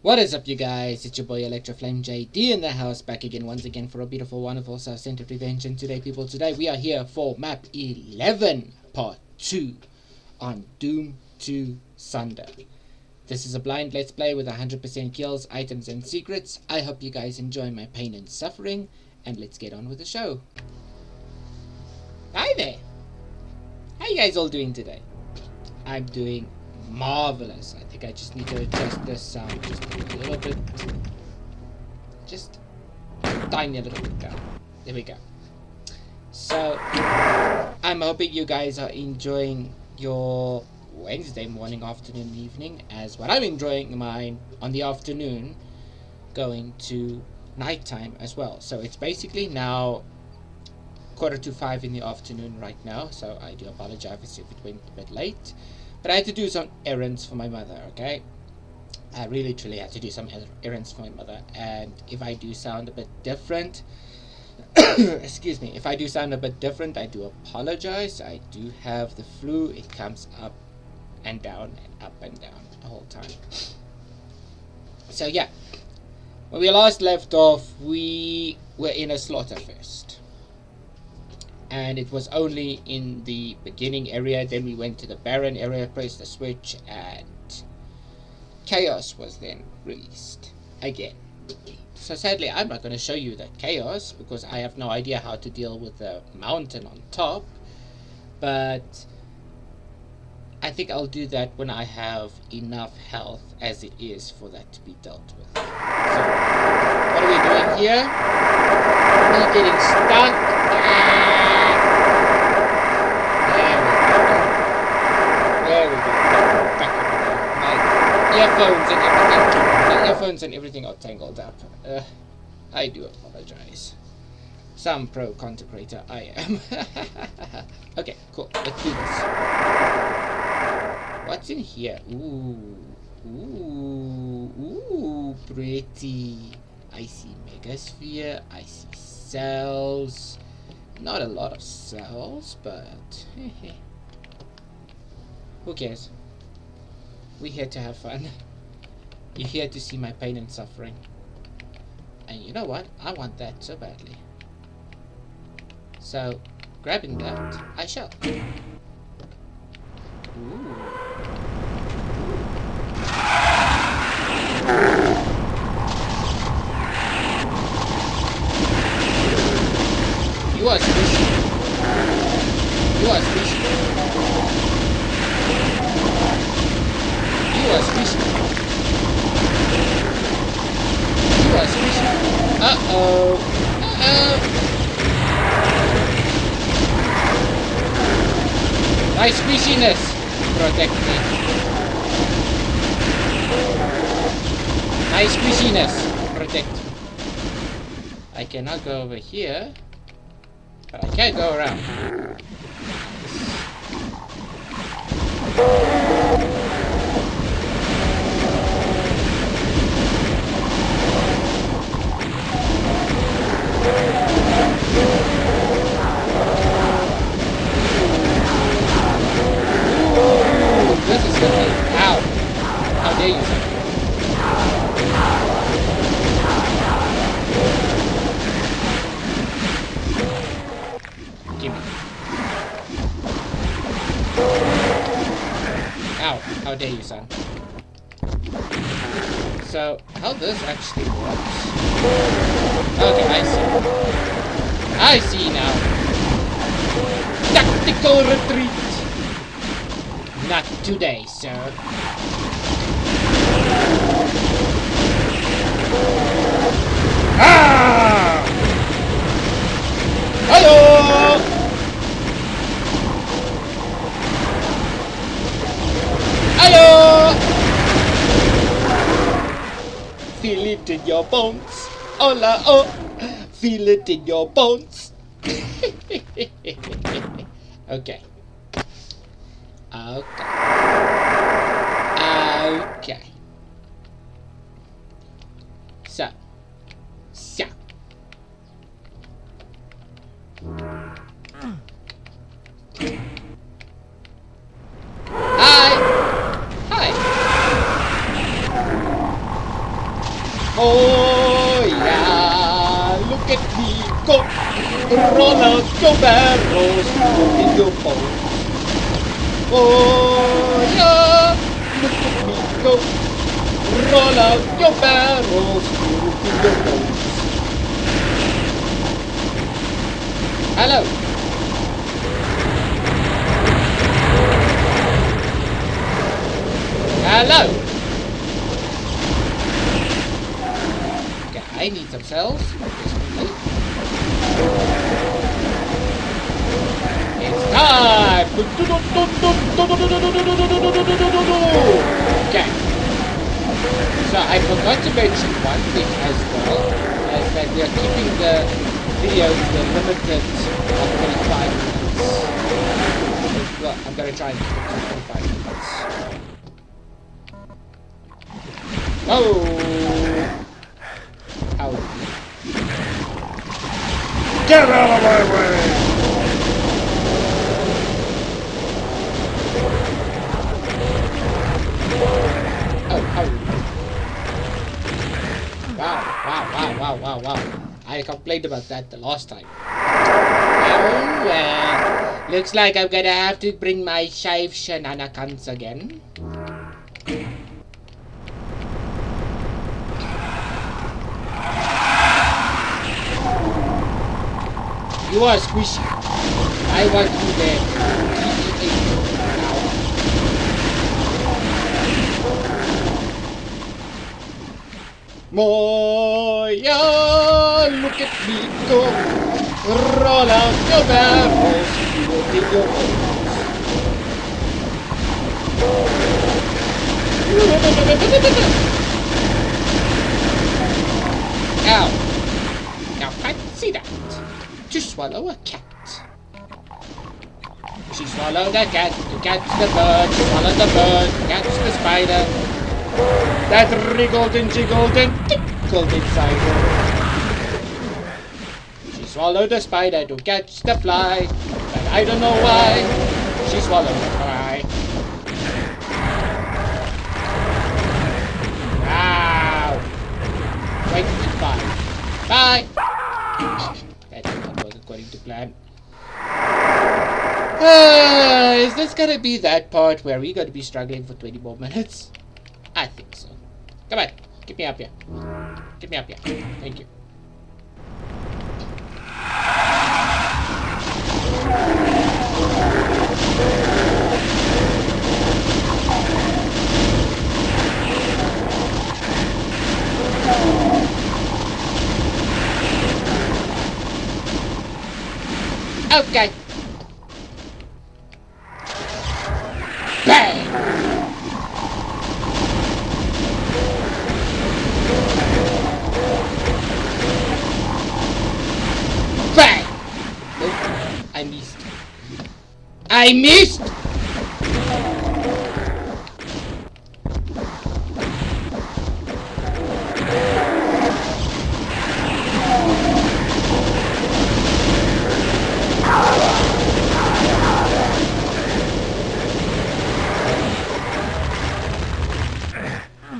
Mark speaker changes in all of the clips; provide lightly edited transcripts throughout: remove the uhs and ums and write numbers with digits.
Speaker 1: What is up, you guys? It's your boy Electroflame JD in the house, back again once again for a beautiful, wonderful self-centered revenge. And today, people, we are here for map 11, part 2 on Doom 2 Sunder. This is a blind let's play with 100% kills, items, and secrets. I hope you guys enjoy my pain and suffering, and let's get on with the show. Hi there! How you guys all doing today? I'm doing marvelous. I think I just need to adjust this sound just a little bit, just tiny little bit down. There we go. So I'm hoping you guys are enjoying your Wednesday morning, afternoon, evening, as what I'm enjoying mine on the afternoon, going to nighttime as well. So it's basically now 4:45 in the afternoon right now, so I do apologize if it went a bit late. But I had to do some errands for my mother, okay? I really truly had to do some errands for my mother. And if I do sound a bit different, excuse me, if I do sound a bit different, I do apologize. I do have the flu. It comes up and down and up and down the whole time. So yeah, when we last left off, we were in a slaughterfest. And it was only in the beginning area. Then we went to the barren area, pressed the switch, and chaos was then released again. So sadly, I'm not going to show you that chaos because I have no idea how to deal with the mountain on top. But I think I'll do that when I have enough health as it is for that to be dealt with. So what are we doing here? We're getting stuck. My earphones and everything are tangled up. I do apologize. Some pro content creator I am. Okay, cool. Let's do this. What's in here? Ooh, pretty. I see megasphere. I see cells. Not a lot of cells, but who cares? We're here to have fun. You're here to see my pain and suffering. And you know what? I want that so badly. So, grabbing that, I shall. Ooh. You are squishy. You are squishy. You are squishy. You are squishy. Uh-oh. Uh-oh. My squishiness protect me. My squishiness protect me. I cannot go over here, but I can't go around. This is good. Ow. How dare you, sir? Give me. Ow. How dare you, son? So, how this actually works. Okay, I see. I see now. Tactical retreat. Not today, sir. Ah! Hello! Hello! Feel it in your bones. Hola, oh! Feel it in your bones. Okay. Okay. So. Hi. Oh yeah, look at me go. Roll out your barrels, in your boat. Oh yeah, look at me go. Roll out your barrels, in your boat. Hello. Hello. Okay, I need some cells. It's time! Okay. So I forgot to mention one thing as well, as that we are keeping the videos limited of 25 minutes. Well, I'm gonna try and keep it to 25 minutes. Oh! How? Get out of my way! Oh, how? Wow. I complained about that the last time. Oh, well. Looks like I'm gonna have to bring my shave shenanigans again. You are squishy. I want you there. Moya, look at me go. Roll out your barrels. You will dig your Ow. Now fancy that. To swallow a cat. She swallowed a cat to catch the bird. She swallowed the bird to catch the spider. That wriggled and jiggled and tickled inside her. She swallowed the spider to catch the fly, but I don't know why she swallowed the fly. Wow! Wait, bye. Bye! That was according to plan. Is this gonna be that part where we're gonna be struggling for 20 more minutes? I think so. Come on, get me up here. Get me up here. Thank you. Okay. Bang! Bang! Nope. I missed. I missed!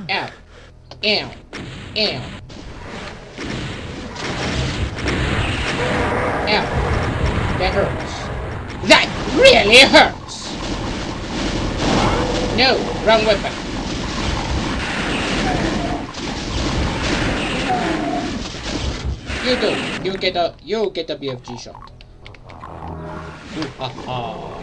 Speaker 1: Ow. Ow. Ow. Ow. That hurts. That really hurts! No, wrong weapon. You do. You get a BFG shot. Ooh, ha ha.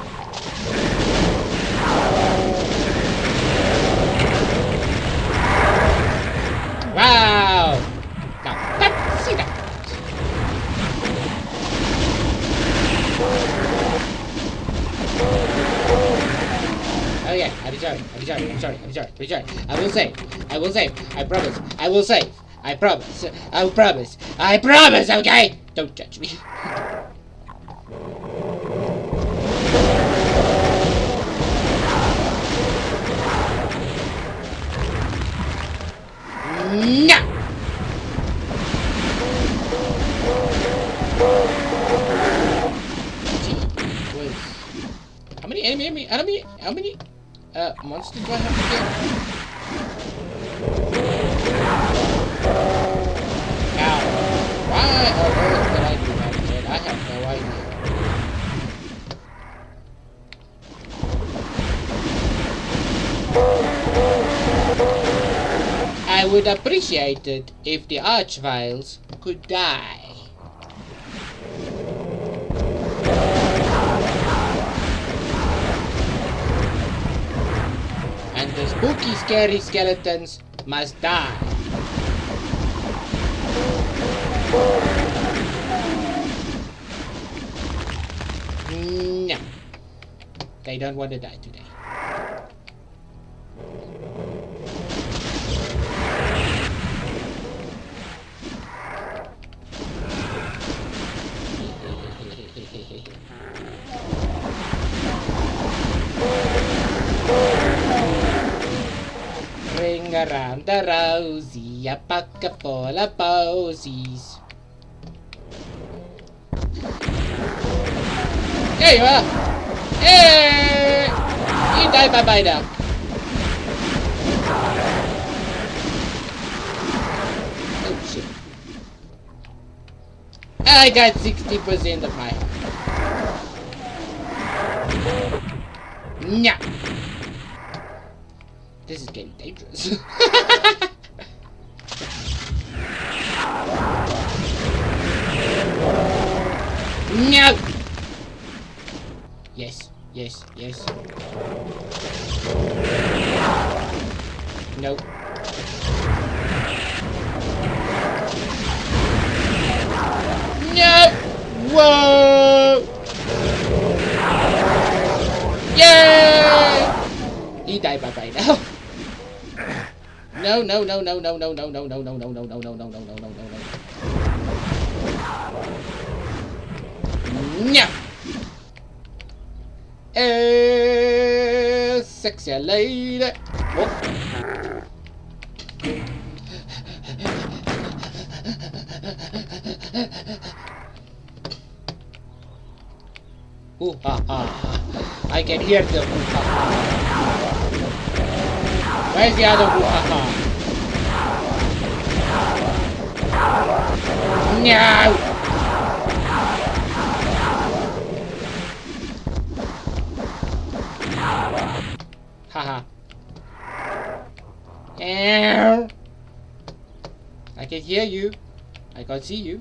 Speaker 1: Wow! Now, let's see that. Okay, I'm sorry. I will save. I promise. I will save. I promise. I promise, okay? Don't judge me. No! How many monsters do I have to kill? I would appreciate it if the Archviles could die. And the spooky, scary skeletons must die. No. They don't want to die today. Ring around the rosy, a pocket full of posies. There you are! Hey! You die bye-bye now. Oh shit. I got 60% of my health. Nah. This is getting dangerous. No! Yes, yes, yes. Nope. No! Whoa! Yay! He died bye-bye now. No, no, no, no, no, no, no, no, no, no, no, no, no, no, no, no, no, no, no, no. No! Sexy lady. Oh. Ooh, ha, ha. I can hear the ooh, ha, ha. Where's the other ooh, ha, ha? No! Haha. I can hear you. I can see you.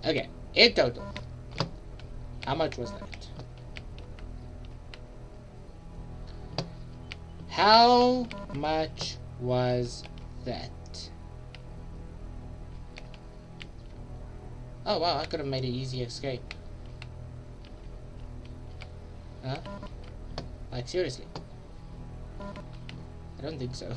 Speaker 1: Okay, in total, how much was that? How much was that? Oh wow, I could have made an easy escape. Huh? Like seriously? I don't think so.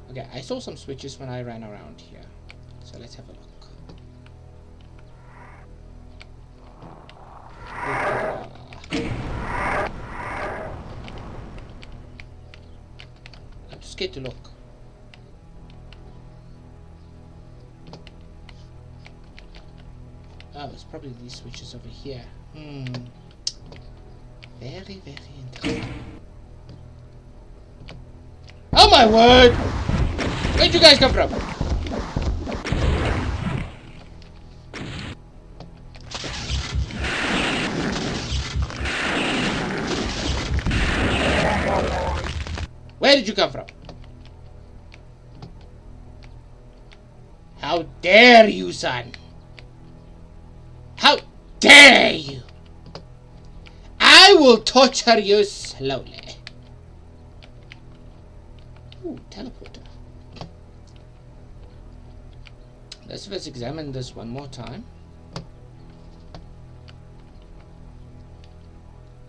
Speaker 1: Okay, I saw some switches when I ran around here. So let's have a look. I'm just scared to look. Oh, it's probably these switches over here. Very, very interesting. Oh my word! Where'd you guys come from? Where did you come from? How dare you, son? How dare you? I will torture you slowly. Ooh, teleporter. Let's examine this one more time.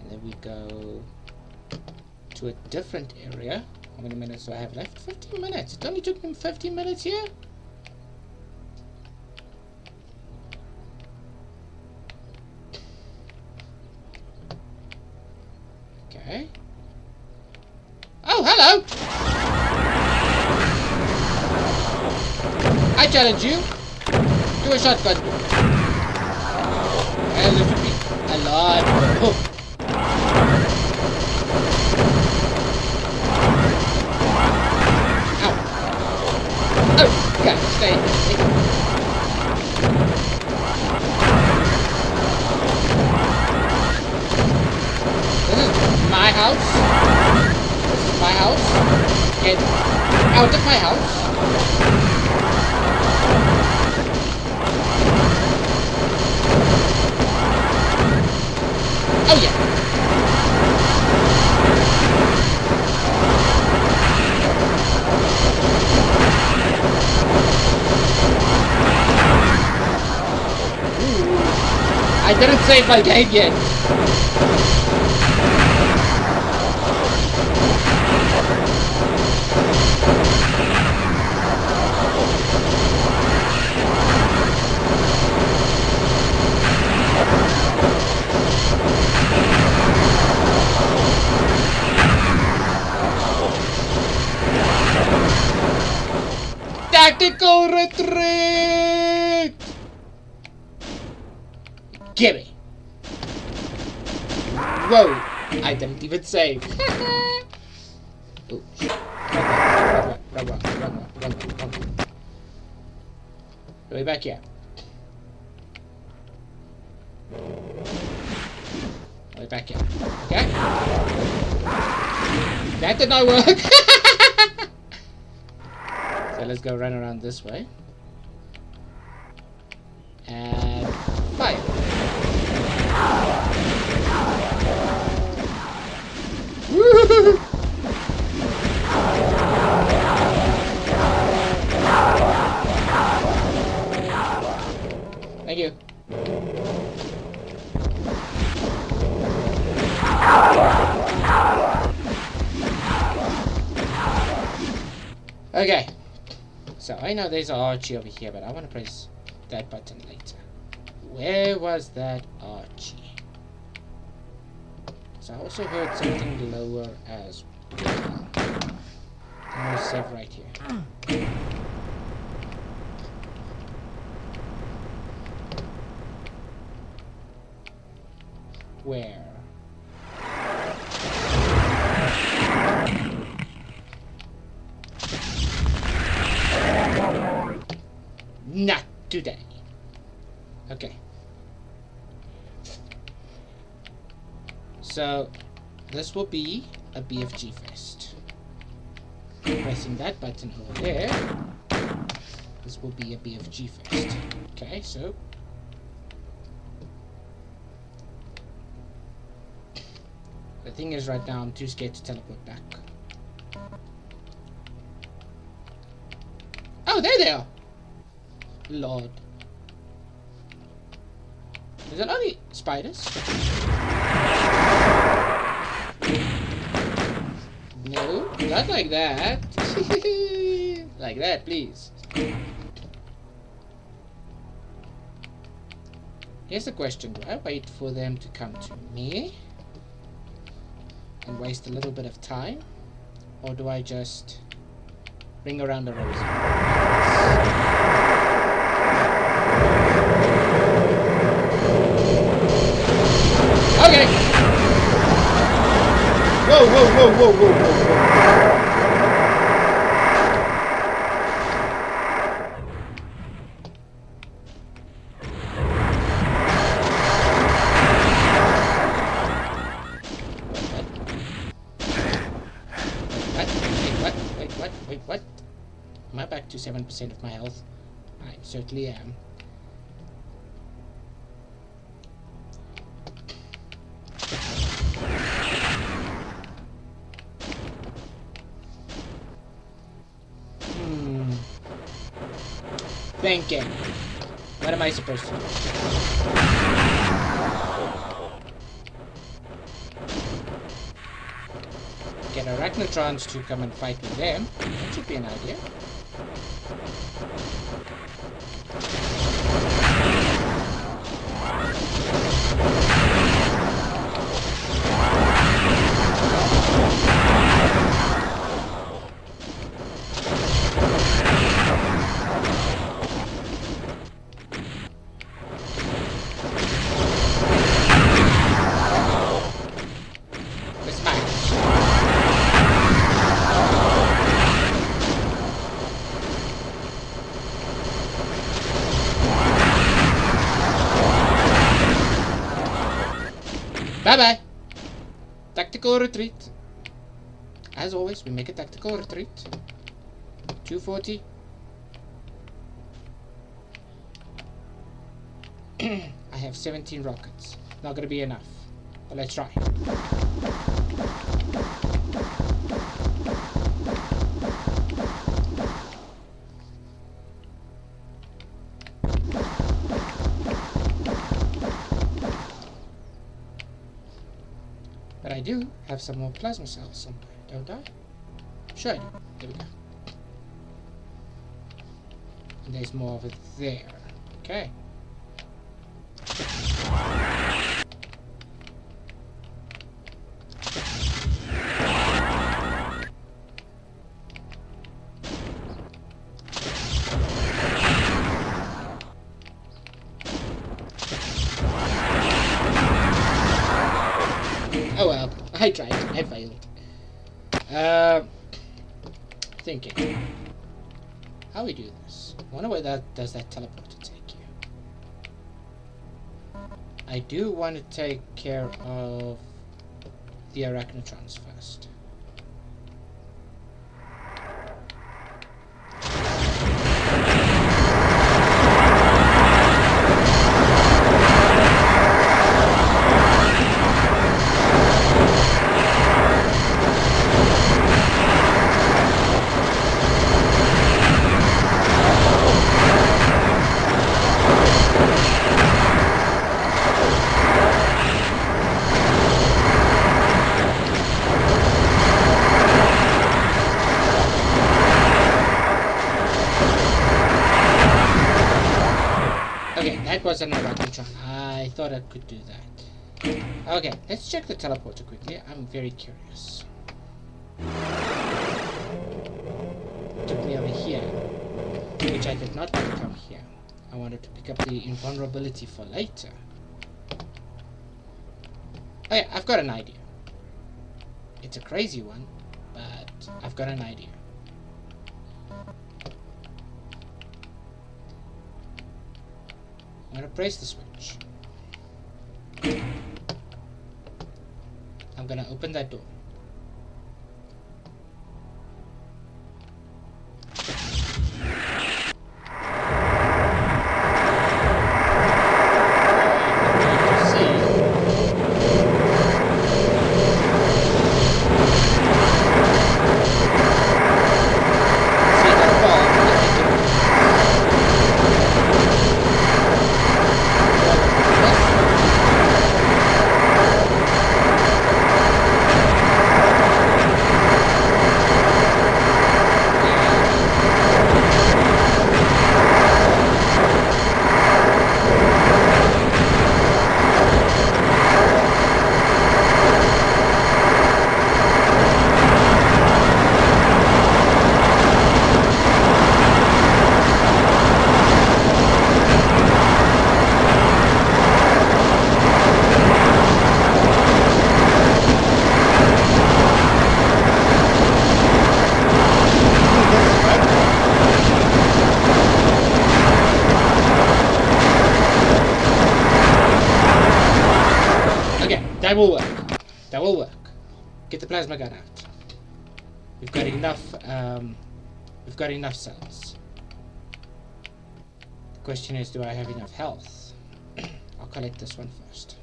Speaker 1: And then we go to a different area. How many minutes do I have left? 15 minutes. It only took me 15 minutes here. Okay. Oh, hello! I challenge you to a shotgun. And it should be alive. Oh. Get out of my house. Oh yeah. Ooh. I didn't save my game yet. Tactical retreat! Gimme! Whoa! I didn't even save. Oh, shit. Run. Way back here. Way back here. Okay? That did not work! So let's go run around this way. And fire. Woo! Thank you. Okay. So I know there's an Archie over here, but I want to press that button later. Where was that Archie? So I also heard something lower as well. I'm gonna save right here. Where? Not today. Okay. So this will be a BFG fest. Pressing that button over there, this will be a BFG fest. Okay, so the thing is, right now I'm too scared to teleport back. Oh, there they are. Lord. Is it only spiders? No, not like that. Like that, please. Here's the question. Do I wait for them to come to me and waste a little bit of time? Or do I just ring around the rosy? Okay. Whoa. Wait, what? Am I back to 7% of my health? I certainly am. Thinking. What am I supposed to do? Get Arachnotrons to come and fight with them. That should be an idea. Bye-bye. Tactical retreat. I as always, we make a tactical retreat. 240. I have 17 rockets. Not gonna be enough. But let's try. But I do have some more plasma cells somewhere, don't I? Sure I do. There we go. And there's more of it there. Okay. Oh well, I tried. I failed. Thinking. How we do this? I wonder where does that teleporter take you? I do want to take care of the arachnotrons first. That was an arachnotron. I thought I could do that. Okay, let's check the teleporter quickly. I'm very curious. Took me over here, which I did not want to come here. I wanted to pick up the invulnerability for later. Okay, I've got an idea. It's a crazy one, but I've got an idea. I'm gonna press the switch. I'm gonna open that door. That will work. That will work. Get the plasma gun out. We've got enough. We've got enough cells. The question is, do I have enough health? I'll collect this one first.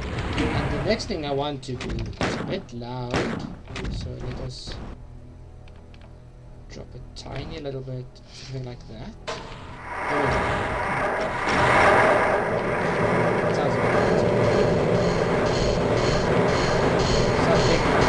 Speaker 1: And the next thing I want to do is a bit loud, so let us drop a tiny little bit, something like that. There we go. Sounds a bit better. Something like this.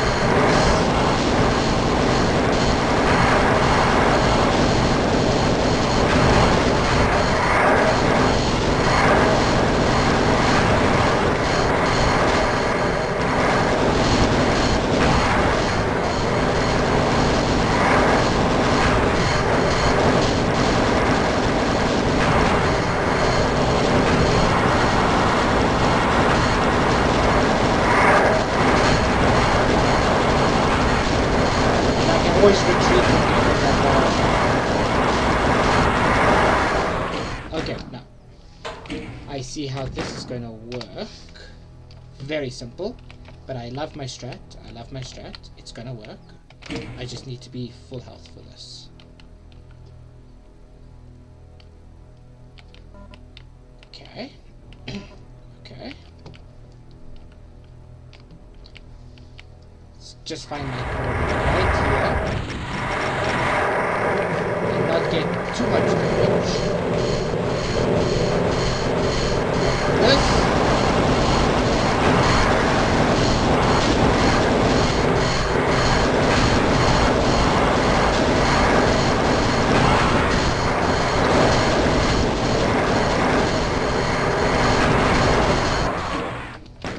Speaker 1: Always retreat from that wall. Okay, now I see how this is going to work. Very simple. But I love my strat. I love my strat. It's gonna work. I just need to be full health for this. Okay. Okay. Let's just find my coordinate right here. And not get too much damage. This.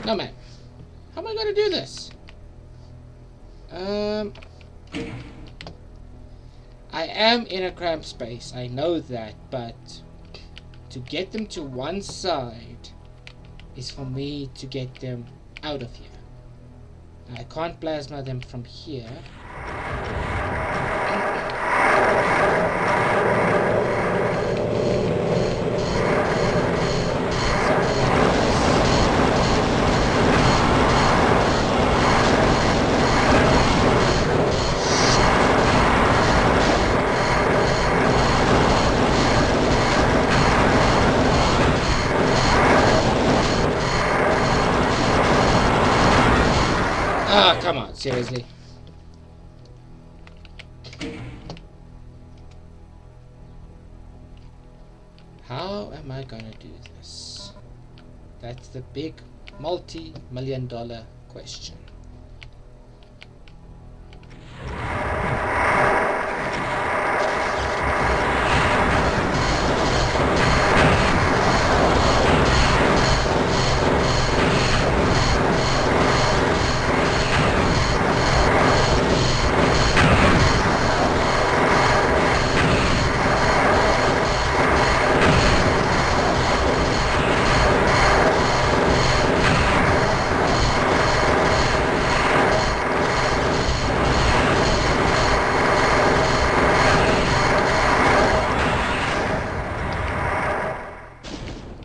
Speaker 1: No man, how am I gonna do this? I am in a cramped space, I know that, but to get them to one side is for me to get them out of here. I can't plasma them from here. Ah, come on, seriously. How am I gonna do this? That's the big multi-million-dollar question.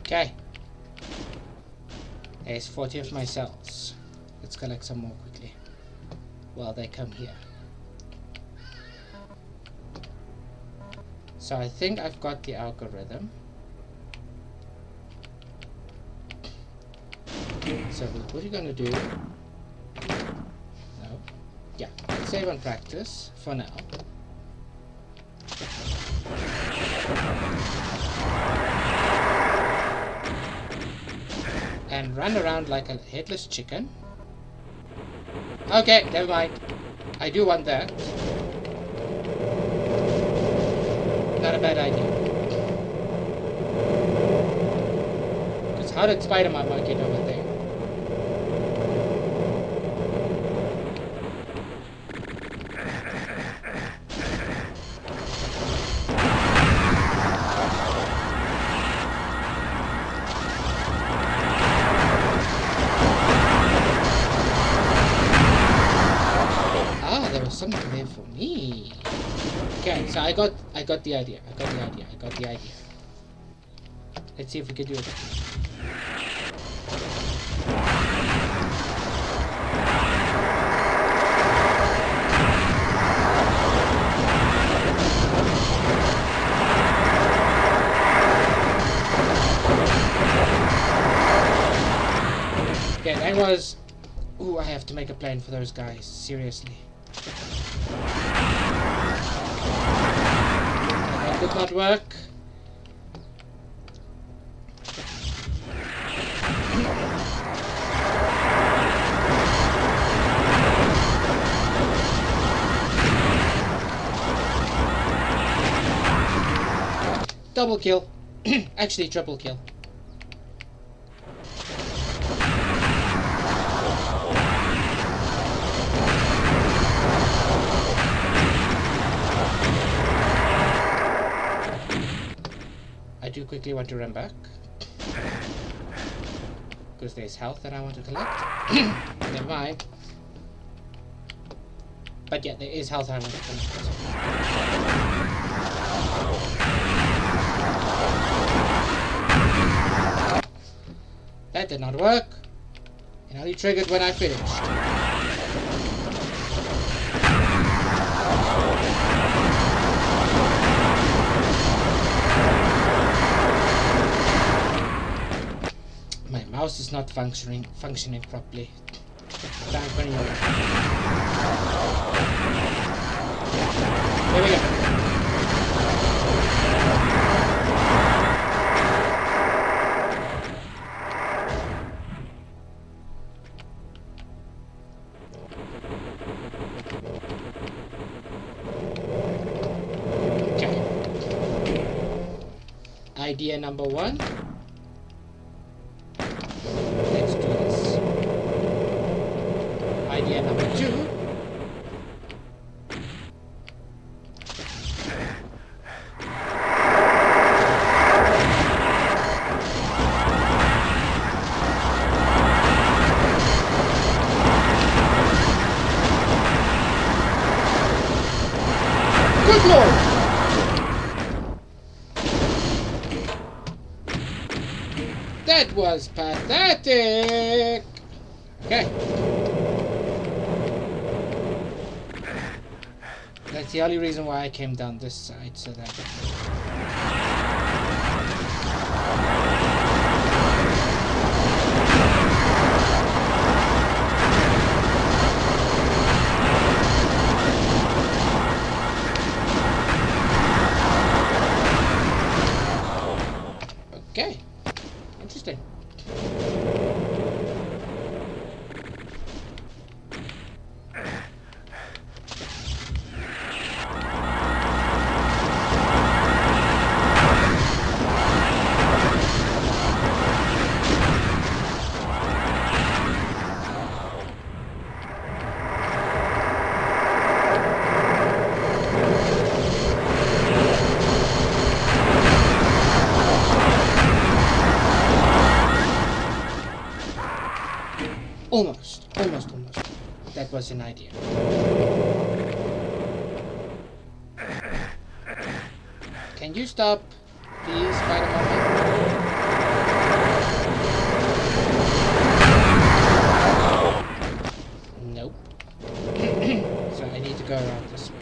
Speaker 1: Okay. There's 40 of my cells. Let's collect some more quickly while they come here. So I think I've got the algorithm. So what are you gonna do? No. Yeah, save on practice for now. And run around like a headless chicken. Okay, never mind. I do want that. Not a bad idea. Because how did Spider-Man get over there? Something there for me. Okay, so I got the idea. I got the idea. Let's see if we can do it. Okay, that was... Ooh, I have to make a plan for those guys. Seriously. That did not work. Double kill. Actually, triple kill. I do quickly want to run back because there's health that I want to collect. Never mind. But yeah, there is health I want to collect. That did not work. And only triggered when I finished. My mouse is not functioning properly. Here we go. Okay. Idea number 1. Let's do this. Idea number 2. Good lord! That was pathetic! Okay. That's the only reason why I came down this side, so that... Okay. Interesting. Almost. That was an idea. Can you stop, please, Spider-Man? Nope. So I need to go around this way.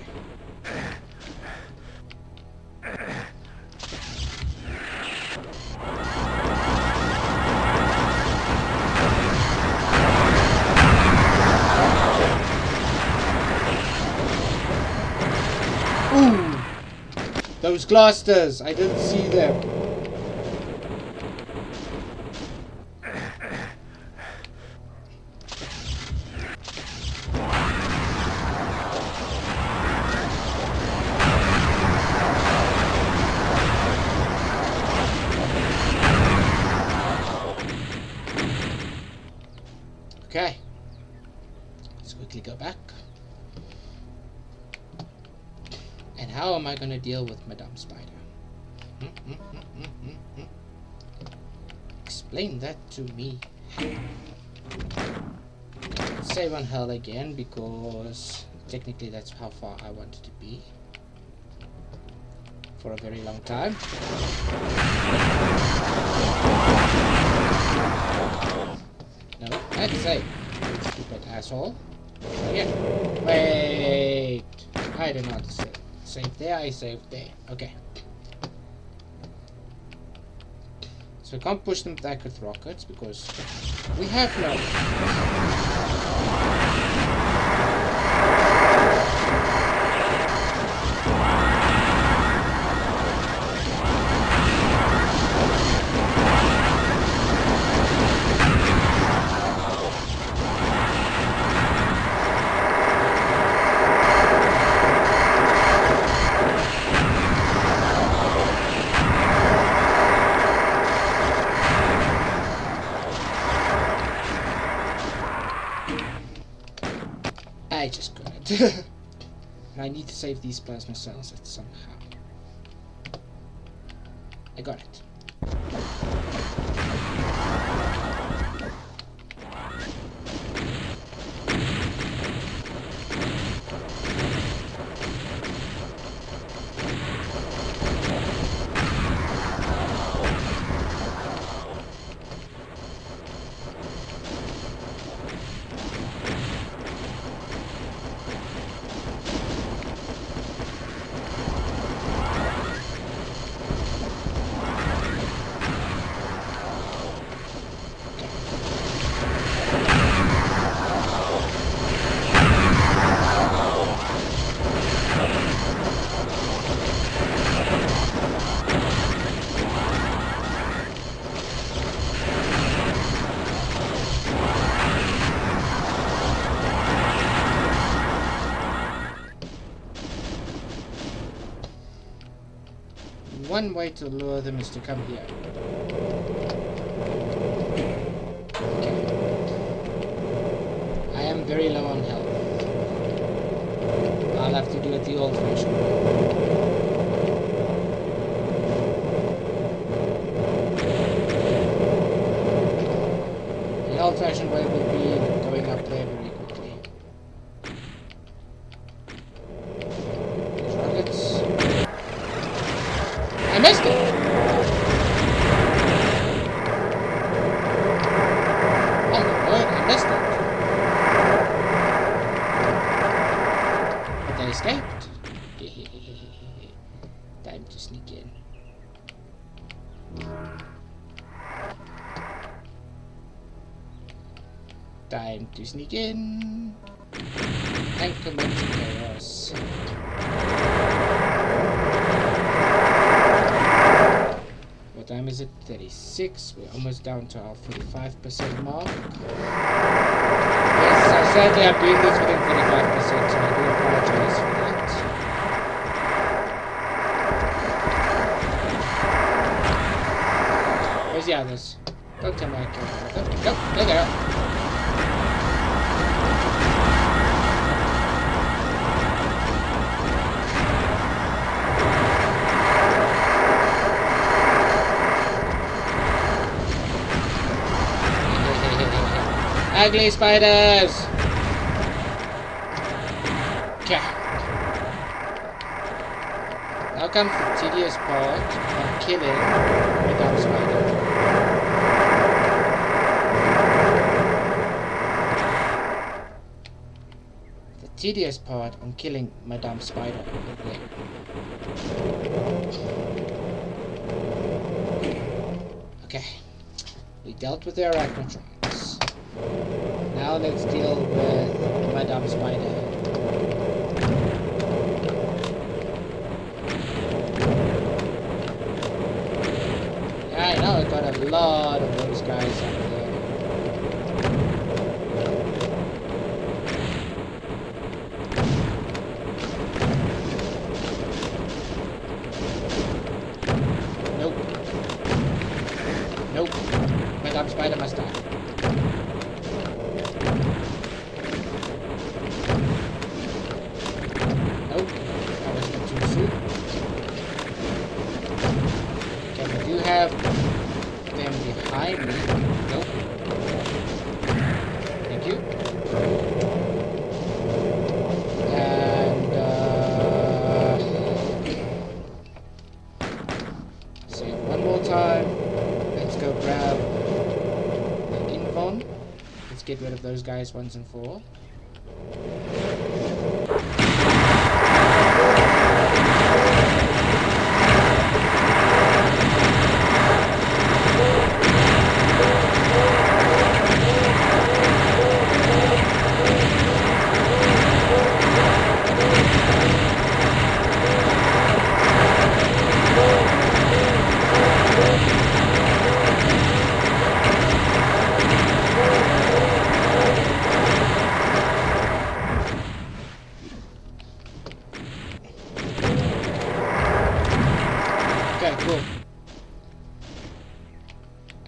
Speaker 1: Ooh! Those clusters! I didn't see them. Okay. Let's quickly go back. And how am I going to deal with Madame Spider? Explain that to me. Save on hell again, because technically that's how far I wanted to be. For a very long time. No, that's safe. Stupid asshole. Yeah. Wait. I did not save. Save there, I saved there. Okay. So we can't push them back with rockets because we have no. I just got it. And I need to save these plasma cells somehow. I got it. one way to lure them is to come here. Okay. I am very low on health. I'll have to do it the old-fashioned way. The old-fashioned way would be going up there very quickly. These rockets. I missed it! Oh my word, I missed it! But they escaped. Time to sneak in. Time to sneak in and commit chaos. What time is it? 36. We're almost down to our 45% mark. Yes, sadly I'm doing this within 45%, so I do apologize for that. Where's the others? Don't tell me I killed them. Nope, there they are. Ugly spiders! Okay. Now comes the tedious part of killing Madame Spider. The tedious part on killing Madame Spider. Okay. We dealt with the arachnotrons. Now let's deal with Madame Spider. Yeah, I know I got a lot of those guys up there. Nope. Nope. Madame Spider must die. Have them behind me. Nope. Thank you. And save one more time. Let's go grab the Invon. Let's get rid of those guys once and for all.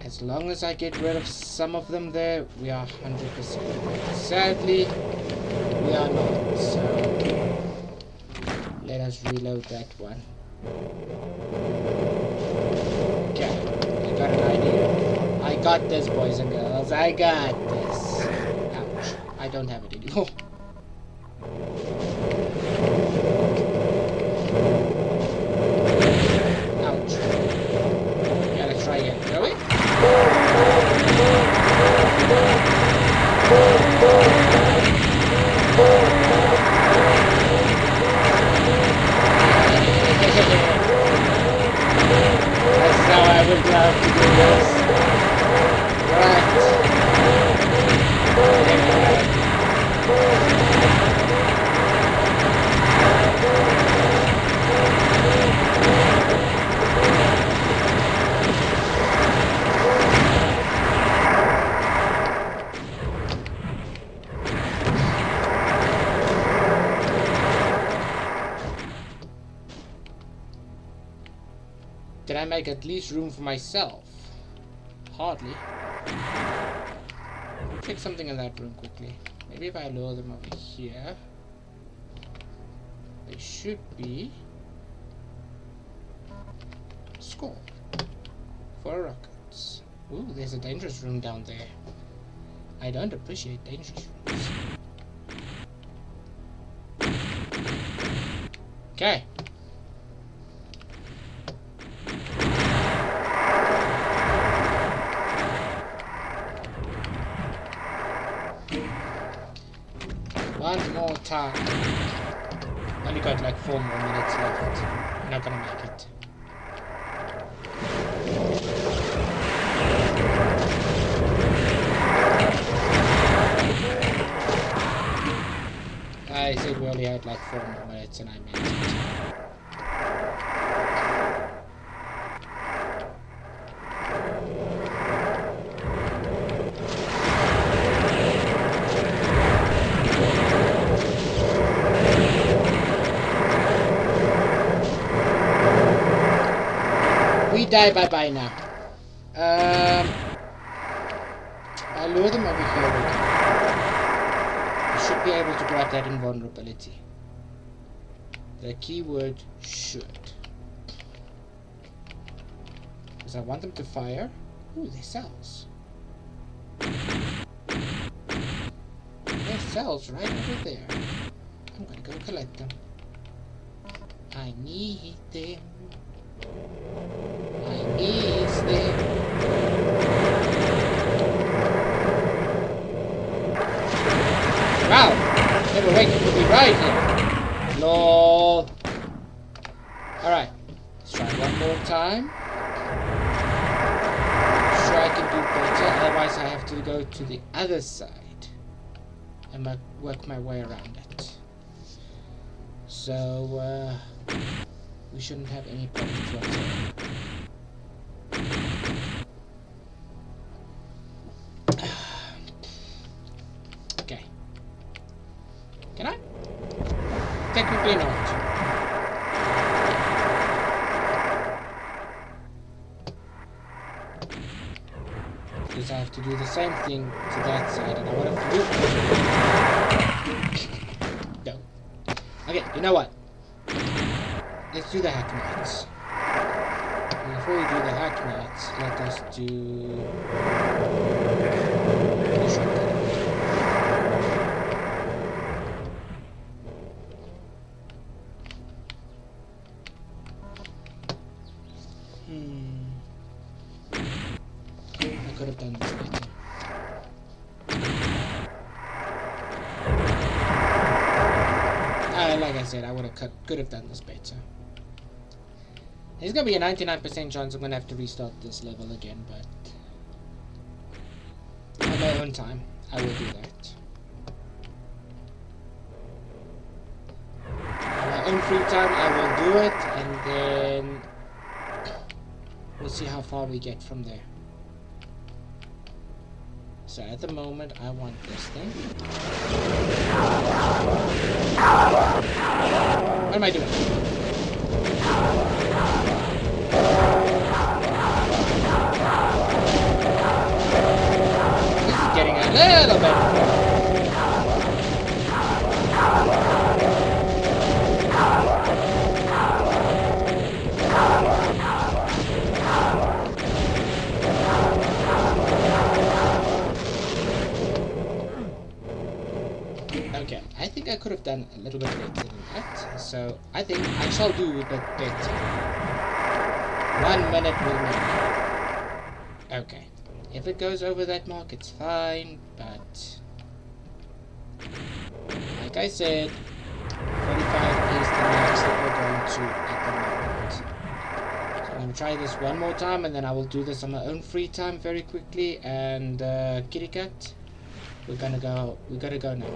Speaker 1: As long as I get rid of some of them there, we are 100%. Sadly, we are not, so let us reload that one. Okay, I got an idea. I got this, boys and girls. I got this. Ouch. I don't have it anymore. Ouch. Yeah, let's try again, shall we? That's how I would love to do this. Right. can I make at least room for myself? Hardly. Check something in that room quickly. Maybe if I lure them over here, they should be score. 4 rockets. Ooh, there's a dangerous room down there. I don't appreciate dangerous rooms. Okay. One more time. Only got like 4 more minutes left. I'm not gonna make it. I said we only had like 4 more minutes and I made it. We die bye-bye now. I lure them over here again. Should be able to grab that invulnerability. The keyword should. Because I want them to fire. Ooh, they're cells. They're cells right over there. I'm gonna go collect them. I need them. I need them. Wow! They were waiting for me right here. Lol. Alright. Let's try one more time. Sure I can do better, otherwise I have to go to the other side and work my way around it. So, we shouldn't have any problems whatsoever. Okay. Can I? Technically not. Because I have to do the same thing to that side, and I want to do. No. Okay, you know what? Let's do the hack knights. And before we do the hack knights, let us do the shotgun. I could have done this better. Like I said, I could have done this better. There's gonna be a 99% chance I'm gonna have to restart this level again, but on my own time, I will do that. On my own free time, I will do it, and then we'll see how far we get from there. So at the moment, I want this thing. What am I doing? This is getting a little bit. Okay, I think I could have done a little bit better than that, so I think I shall do a bit better. 1 minute will make. Okay, if it goes over that mark, it's fine, but like I said, 45 is the max that we're going to at the moment. So I'm going to try this one more time, and then I will do this on my own free time very quickly, and kitty cat. We gotta go now.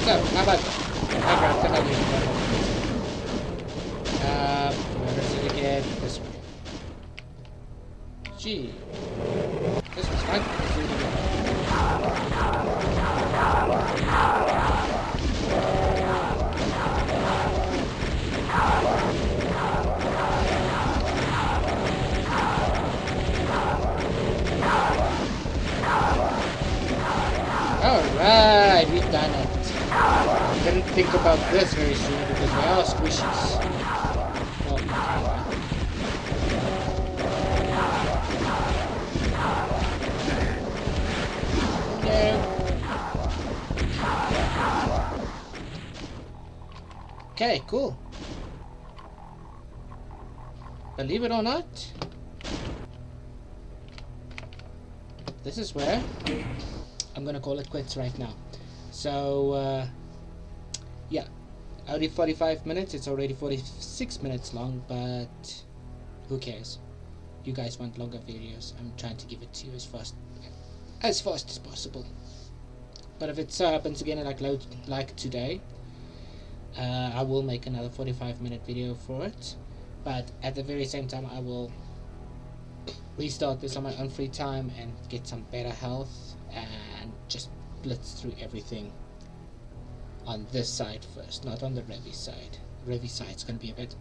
Speaker 1: So, how about that? I grabbed the heavy one. this way. Gee. This was fun. Let's do it again. Alright, we've done it. Didn't think about this very soon because they are squishies. Well, okay, cool. Believe it or not, this is where I'm gonna call it quits right now. So yeah, already 45 minutes. It's already 46 minutes long, but who cares? You guys want longer videos. I'm trying to give it to you as fast as possible. But if it happens again like today, I will make another 45-minute video for it. But at the very same time, I will restart this on my own free time and get some better health and just blitz through everything on this side first, not on the Revy side. Revy side's going to be a bit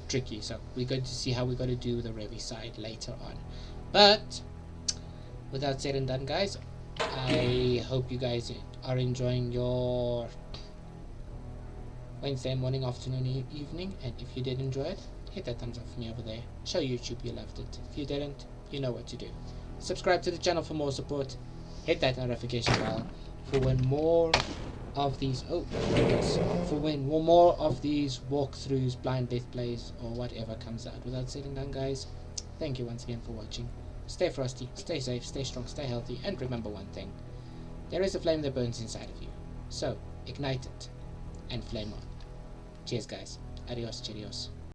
Speaker 1: tricky, so we're going to see how we're going to do the Revy side later on. But with that said and done, guys, I hope you guys are enjoying your Wednesday morning, afternoon, evening, and if you did enjoy it, hit that thumbs up for me over there. Show YouTube you loved it. If you didn't, you know what to do. Subscribe to the channel for more support. Hit that notification bell for when more of these more of these walkthroughs, blind death plays, or whatever comes out. Without said and done, guys, thank you once again for watching. Stay frosty, stay safe, stay strong, stay healthy, and remember one thing: there is a flame that burns inside of you. So ignite it and flame on. Cheers, guys. Adios, cheerios.